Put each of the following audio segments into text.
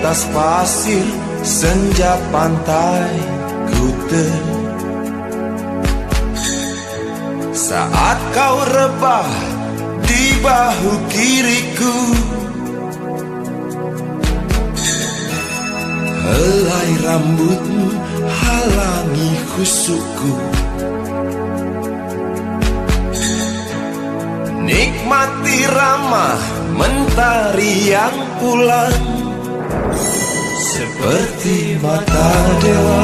atas pasir senja pantai Kuta. Saat kau rebah di bahu kiriku, helai rambutmu halangi khusukku. Nikmati ramah mentari yang pulang, seperti mata dewa,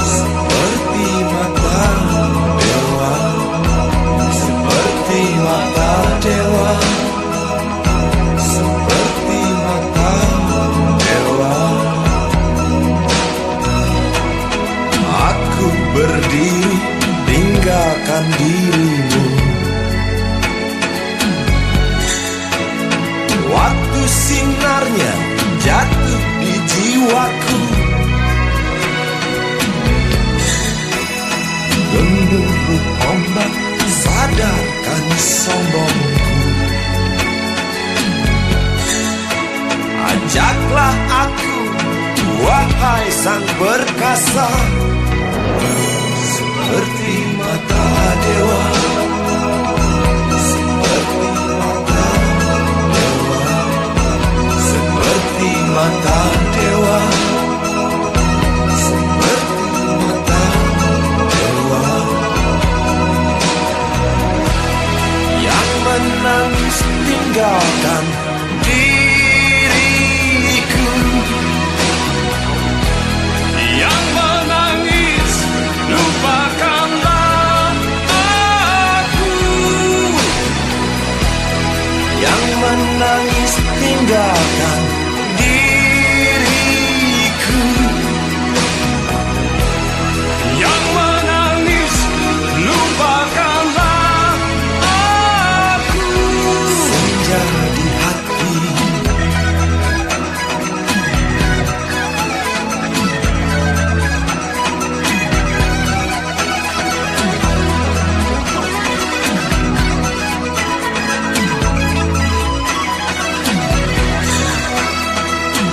seperti mata dewa, seperti mata dewa, seperti mata dewa. Aku berdiri tinggalkan dirimu, waktu sinarnya jatuh di jiwaku. Gemuruh ombak sadarkan sombongku. Ajaklah aku, wahai sang perkasa, seperti mata dewa, seperti mata dewa, seperti mata dewa, seperti mata dewa. Yang menangis tinggalkan diriku, yang menangis lupakanlah aku, yang menangis tinggalkan diriku, yang menangis lupakanlah aku. senja di hati.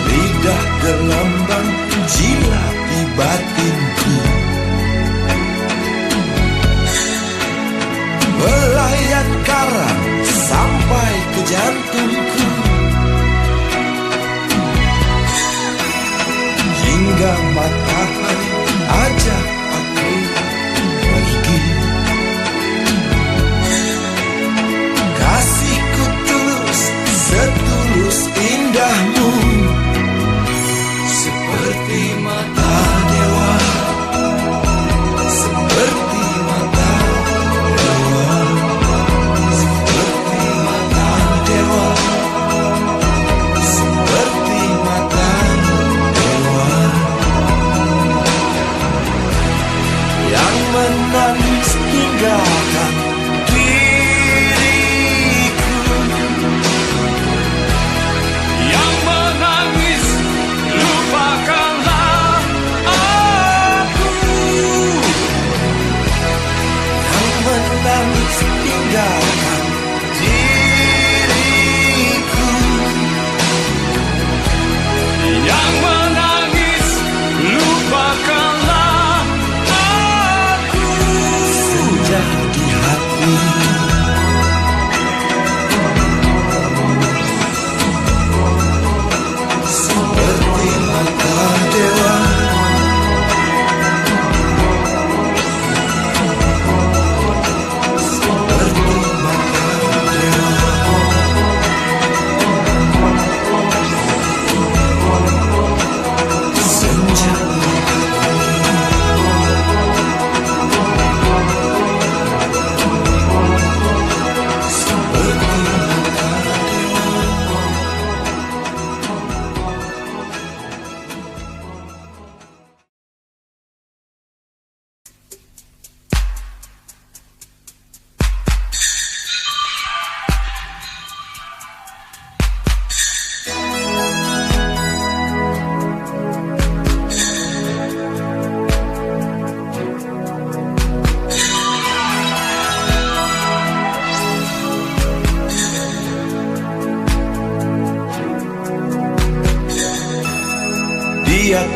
Lidah gelambang jilati batinku, melayat karang sampai ke jantungku, hingga matahari ajak aku pergi. Kasihku tulus, setulus indahmu, seperti mata dewa,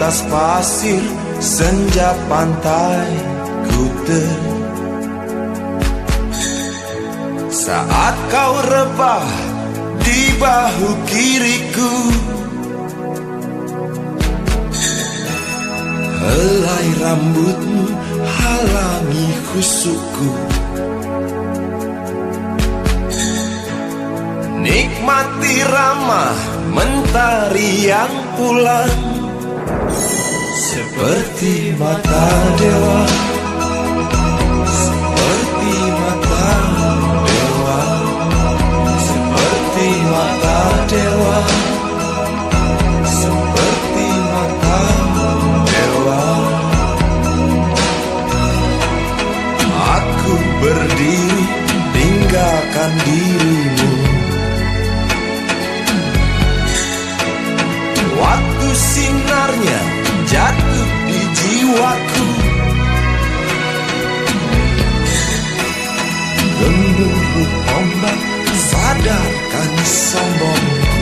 atas pasir senja pantai Kuta. Saat kau rebah di bahu kiriku, helai rambutmu halangi khusukku. Nikmati ramah mentari yang pulang, seperti mata dewa, seperti mata dewa, seperti mata dewa, seperti mata dewa. Aku berdiri tinggalkan dirimu, waktu sinarnya jatuh di jiwaku. Gemuruh ombak sadarkan sombongku.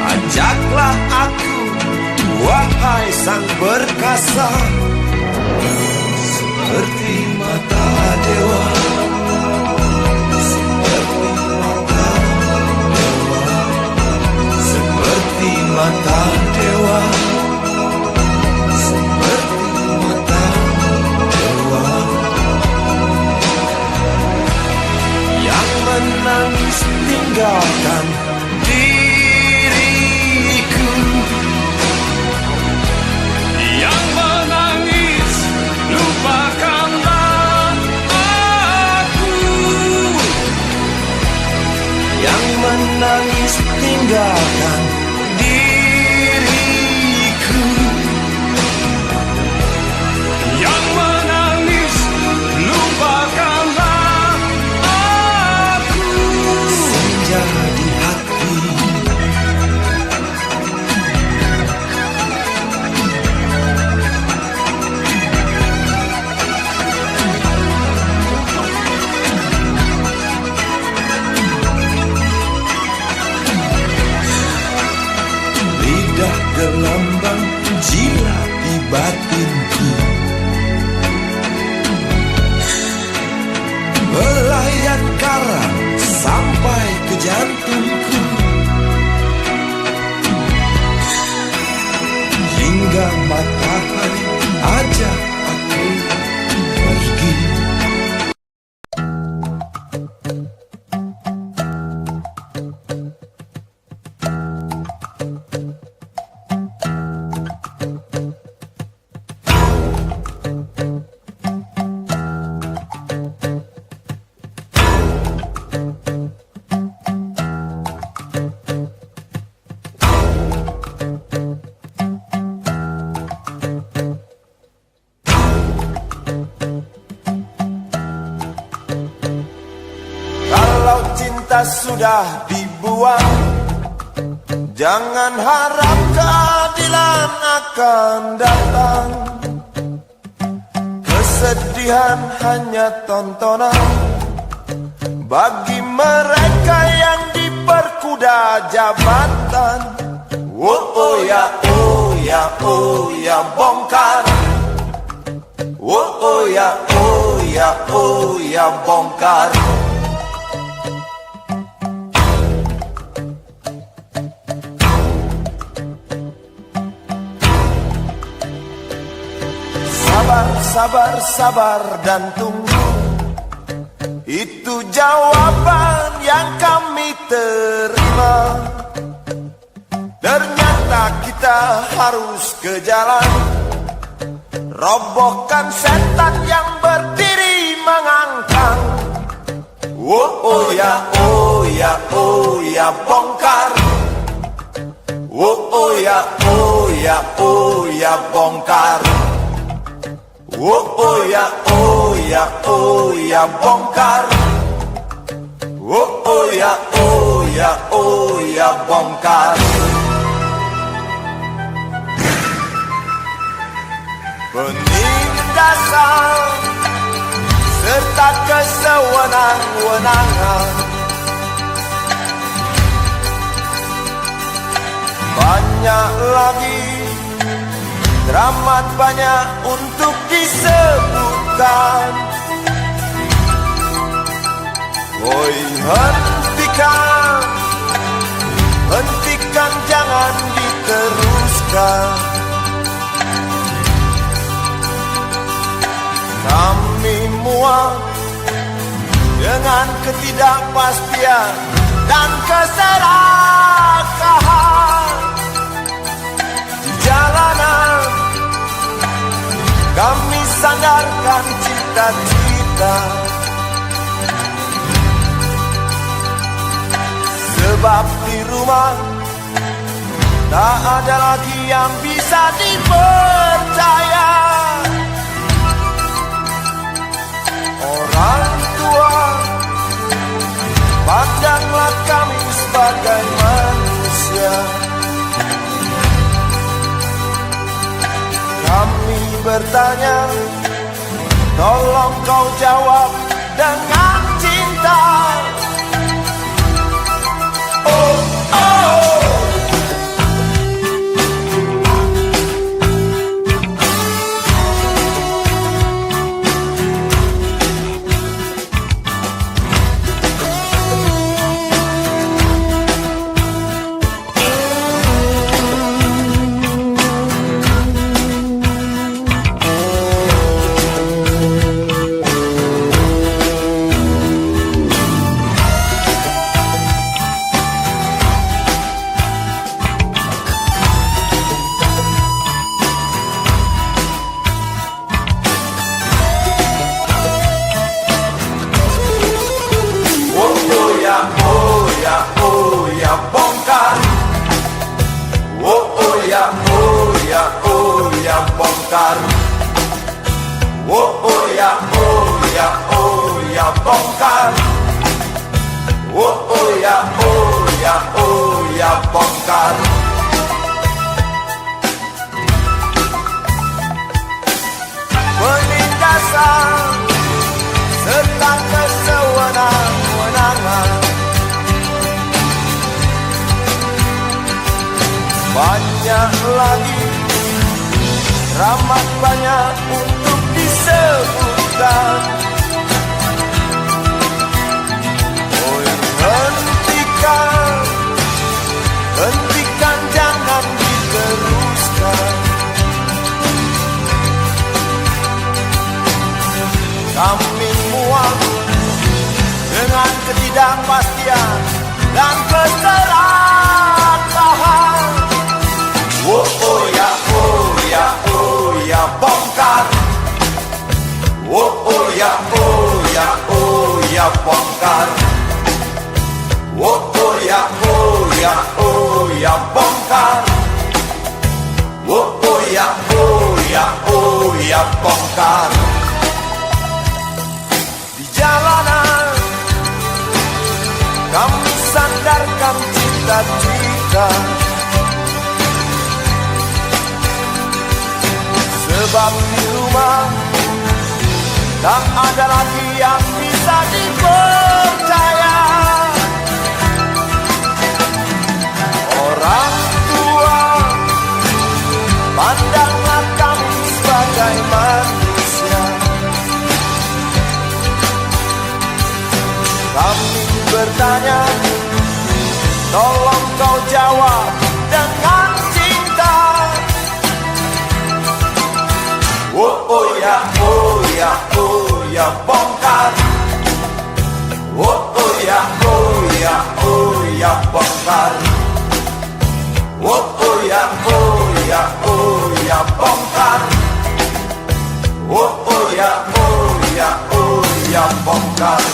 Ajaklah aku, wahai sang perkasa, seperti mata dewa, seperti mata dewa, seperti mata dewa, seperti mata dewa. Yang menangis tinggalkan diriku, yang menangis lupakanlah aku, yang menangis tinggalkan diriku, yang menangis lupakanlah aku. senja di hati. Lidah gelambang jilati batinku, melayat karang sampai ke jantungku, hingga matahari ajak aku pergi. Kalau cinta sudah dibuang, jangan harap keadilan akan datang. Kesedihan hanya tontonan bagi mereka yang diperkuda jabatan. Oh ya, oh ya, oh ya, bongkar. Oh ya, oh ya, oh ya, bongkar. Sabar, sabar, sabar dan tunggu, itu jawaban yang kami terima. Ternyata kita harus ke jalan, robohkan setan yang berdiri mengangkang. Oh ya, oh ya, oh ya, bongkar. Oh ya, oh ya, oh ya, bongkar. Oh ya, oh ya, oh ya, bongkar. Oh ya, oh ya, oh ya, bongkar. Penindasan serta kesewenang-wenangan Banyak lagi, teramat banyak untuk disebutkan. Woi, hentikan, hentikan, jangan diteruskan. Kami muak dengan ketidakpastian dan keserakahan di jalanan. Kami sandarkan cita-cita, sebab di rumah tak ada lagi yang bisa dipercaya. Orang tua, pandanglah kami sebagai manusia. Kami bertanya, tolong kau jawab dengan cinta. Oh, oh. Bongkar. Oh, oh ya, oh ya, oh ya, bongkar. Oh, oh ya, oh ya, oh ya, bongkar. Penindasan serta kesewenang-wenangan, banyak lagi, teramat banyak untuk disebutkan. Oh, hentikan, hentikan, jangan diteruskan. Kami muak dengan ketidakpastian dan keserakahan. Oh, oh ya, oh ya, oh ya, bongkar. Oh, oh ya, oh ya, oh ya, bongkar. Oh, oh ya, oh ya, oh ya, bongkar. Oh, oh ya, oh ya, oh ya, bongkar. Di jalanan kami sandarkan cita-cita, sebab di rumah tak ada lagi yang bisa dipercaya. Orang tua, pandanglah kami sebagai manusia. Kami bertanya, tolong kau jawab dengan cinta. Oh, oh ya, oh ya, oh ya, bongkar. Oh, oh ya, oh ya, oh ya, bongkar. Oh, oh ya, oh ya, oh ya, bongkar. Oh, oh ya, oh ya, oh ya, bongkar.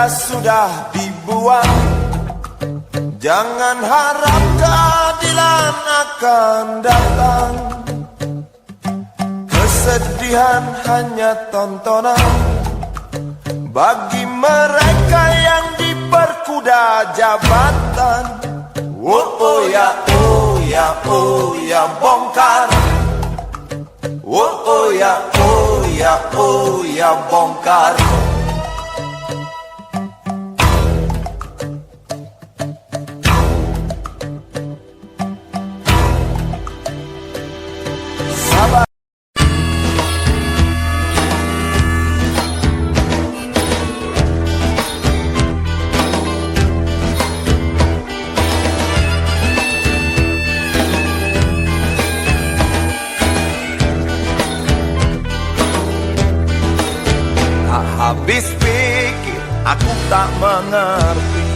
kita sudah dibuang. Jangan harap keadilan akan datang. Kesedihan hanya tontonan bagi mereka yang diperkuda jabatan. Oh ya, oh ya, oh ya, bongkar. Oh ya, oh ya, oh ya, bongkar. Sabar. Habis pikir aku tak mengerti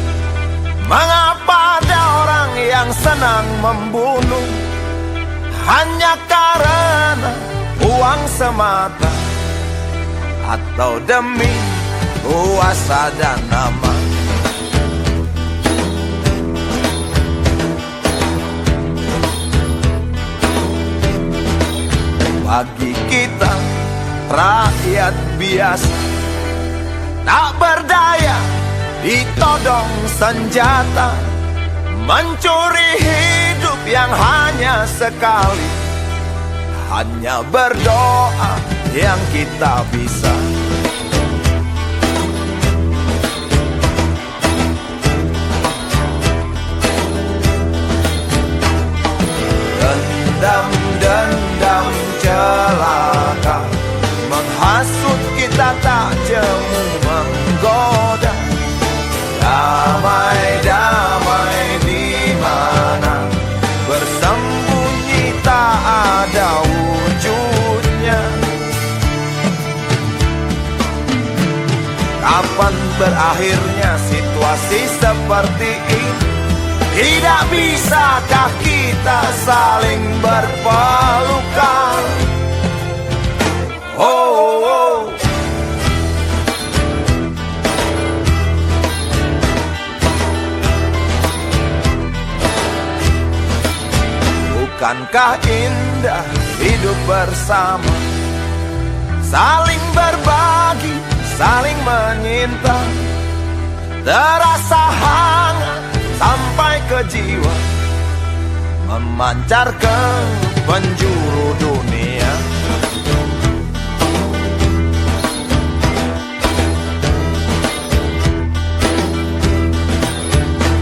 mengapa ada orang yang senang membunuh hanya karena uang semata, atau demi kuasa dan nama. Bagi kita rakyat biasa, tak berdaya, ditodong senjata, mencuri hidup yang hanya sekali. Hanya berdoa yang kita bisa. Dendam celaka menghasut kita, tak jemu menggoda. Damai di mana? Bersembunyi tak ada wujudnya. Kapan berakhirnya situasi seperti ini? Tidak bisakah kita saling berpelukan? Oh. Bukankah indah hidup bersama, saling berbagi, saling menyinta, terasa hangat sampai ke jiwa, memancar ke penjuru dunia.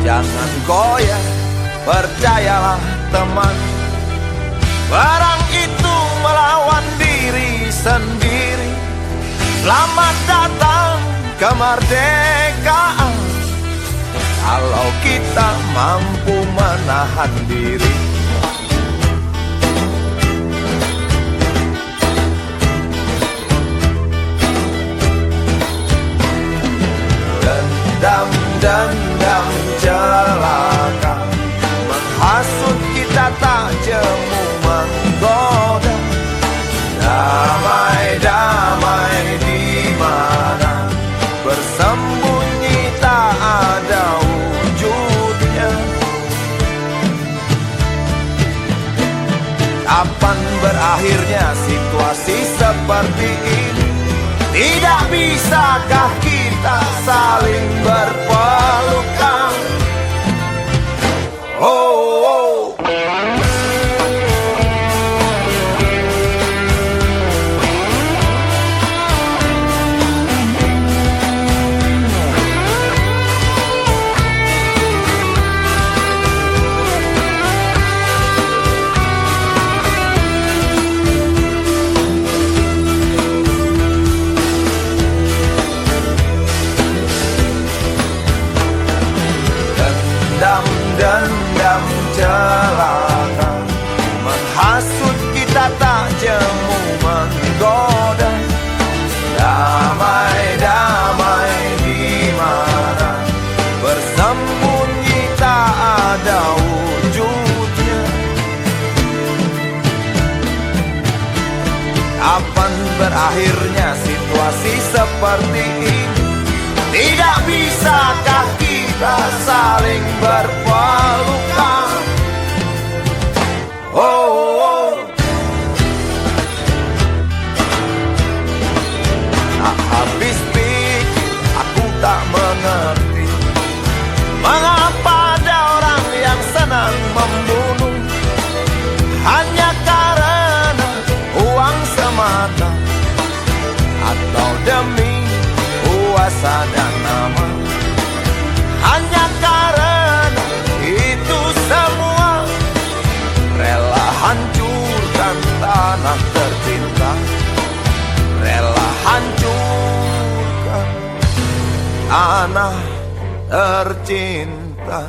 Jangan goyah, percayalah teman, perang itu melawan diri sendiri. Selamat datang kemerdekaan, kalau kita mampu menahan diri. Dendam celaka menghasut kita, tak jemu menggoda. Damai di mana? Bersembunyi tak ada wujudnya. Kapan berakhirnya situasi seperti ini? Tidak bisakah kita saling berpelukan? Oh. Dendam celaka menghasut kita, tak jemu menggoda. Damai di mana? Bersembunyi tak ada wujudnya. Kapan berakhirnya situasi seperti ini? Tidak bisakah kita saling berpelukan? Oh, tak habis pikir aku tak mengerti mengapa ada orang yang senang membunuh hanya karena uang semata, atau demi kuasa dan nama. Hanya karena itu semua rela hancurkan tanah tercinta, rela hancurkan tanah tercinta.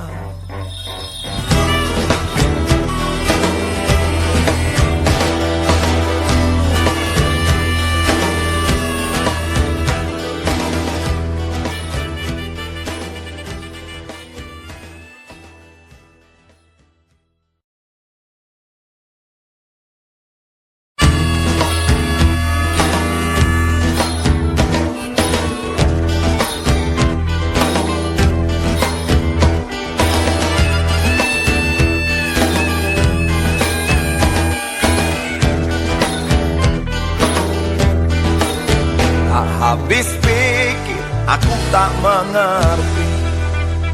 Habis pikir aku tak mengerti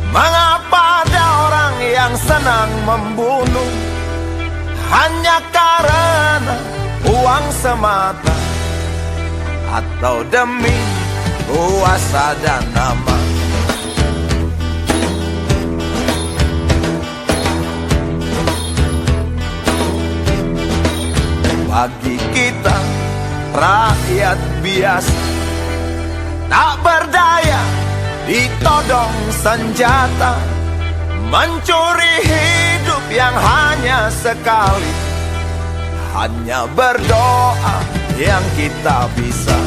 mengapa ada orang yang senang membunuh hanya karena uang semata, atau demi kuasa dan nama. Bagi kita rakyat biasa, tak berdaya, ditodong senjata, mencuri hidup yang hanya sekali. Hanya berdoa yang kita bisa.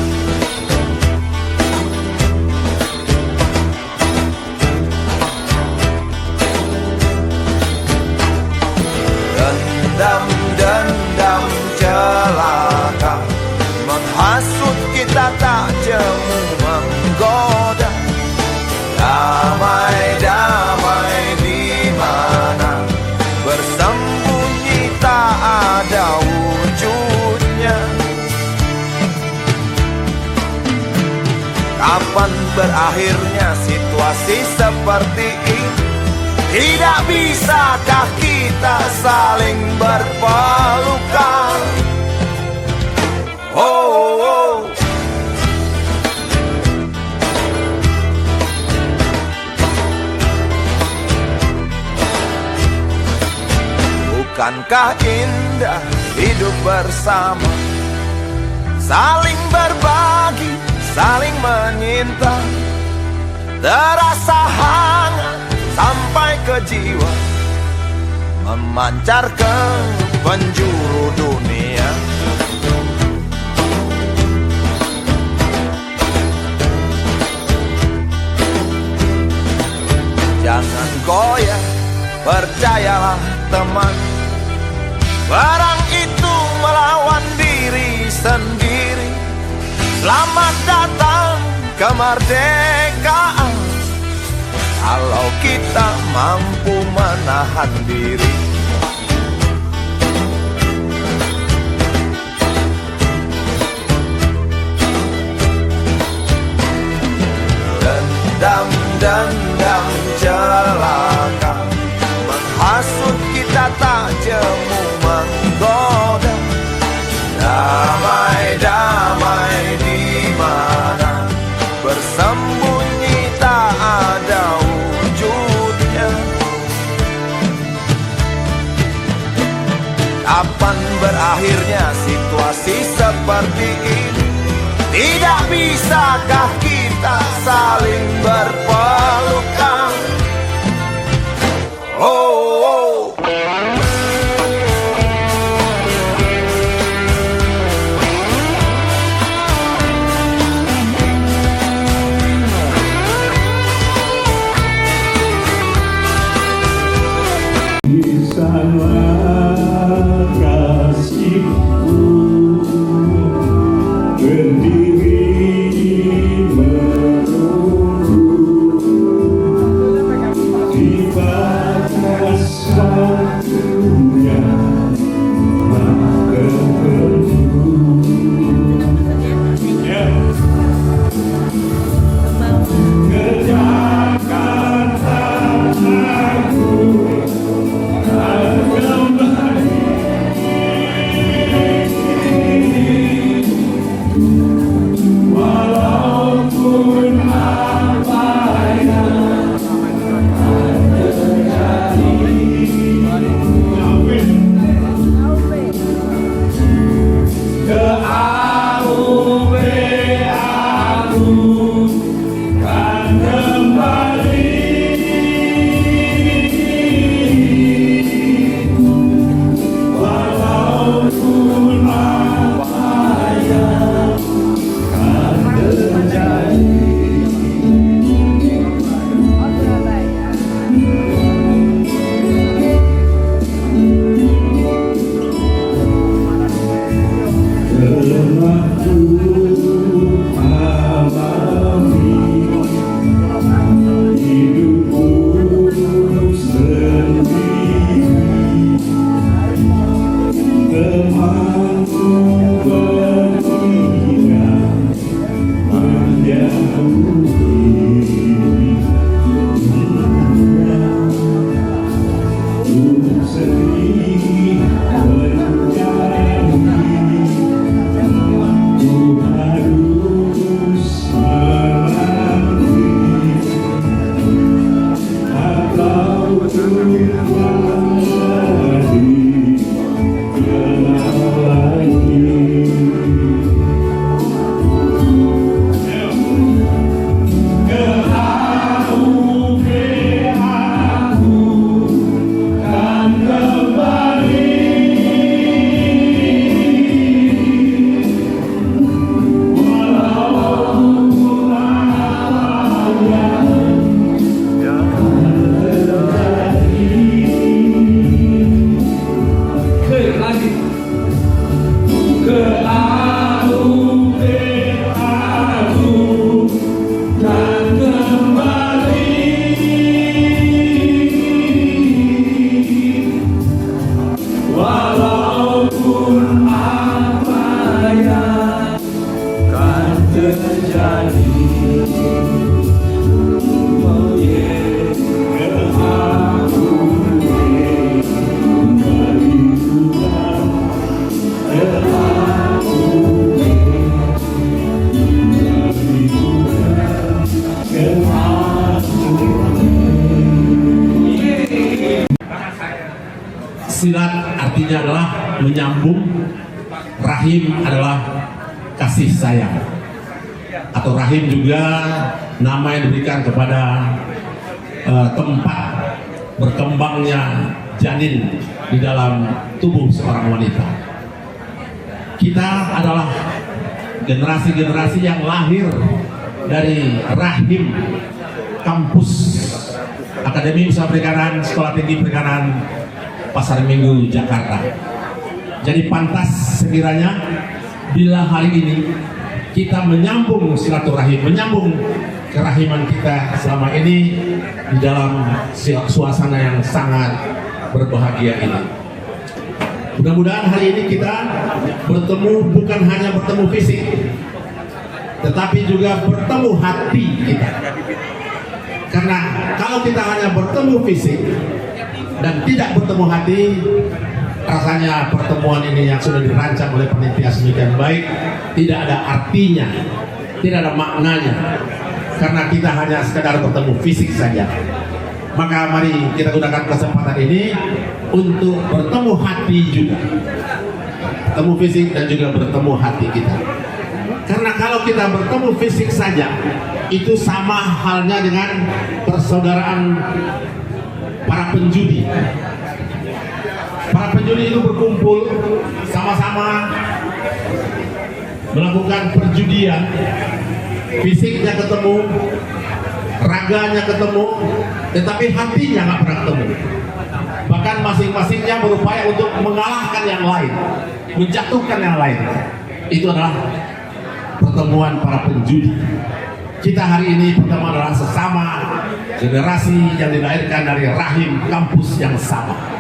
Dendam celaka menghasut kita, tak jemu menggoda. Damai di mana bersembunyi tak ada wujudnya. Kapan berakhirnya situasi seperti ini? Tidak bisakah kita saling berpelukan? Oh. Bukankah indah hidup bersama, saling berbagi, saling menyinta, terasa hangat sampai ke jiwa, memancar ke penjuru dunia. Jangan goyah, percayalah teman, perang itu melawan diri sendiri. Selamat datang kemerdekaan, kalau kita mampu menahan diri. Dendam celaka menghasut kita, tak jemu menggoda. Damai di mana bersembunyi tak ada wujudnya. Kapan berakhirnya situasi seperti ini? Tidak bisakah kita saling berpelukan? Oh. Di sana kasihku berdiri menunggu. sering menjadi ku harus menanti atau kembali kenal lagi. Walaupun apa yang kan terjadi, oh yeah, aku kembali Tuhan, aku kembali Tuhan, Silat artinya adalah menyambung, rahim adalah kasih sayang, atau rahim juga nama yang diberikan kepada tempat berkembangnya janin di dalam tubuh seorang wanita. Kita adalah generasi-generasi yang lahir dari rahim kampus Akademi Usaha Perikanan Sekolah Tinggi Perikanan Pasar Minggu, Jakarta. Jadi pantas sekiranya bila hari ini kita menyambung silaturahim, menyambung kerahiman kita selama ini di dalam suasana yang sangat berbahagia ini. Mudah-mudahan hari ini kita bertemu, bukan hanya bertemu fisik, tetapi juga bertemu hati kita. Karena kalau kita hanya bertemu fisik dan tidak bertemu hati, rasanya pertemuan ini yang sudah dirancang oleh panitia sedemikian baik tidak ada artinya, tidak ada maknanya, karena kita hanya sekedar bertemu fisik saja. Maka mari kita gunakan kesempatan ini untuk bertemu hati juga, bertemu fisik dan juga bertemu hati kita. Karena kalau kita bertemu fisik saja, itu sama halnya dengan persaudaraan para penjudi. Para penjudi itu berkumpul sama-sama melakukan perjudian, fisiknya ketemu, raganya ketemu, tetapi hatinya nggak pernah ketemu. Bahkan masing-masingnya berupaya untuk mengalahkan yang lain, menjatuhkan yang lain. Itu adalah pertemuan para penjudi. Kita hari ini pertemuan adalah sesama generasi yang dilahirkan dari rahim kampus yang sama.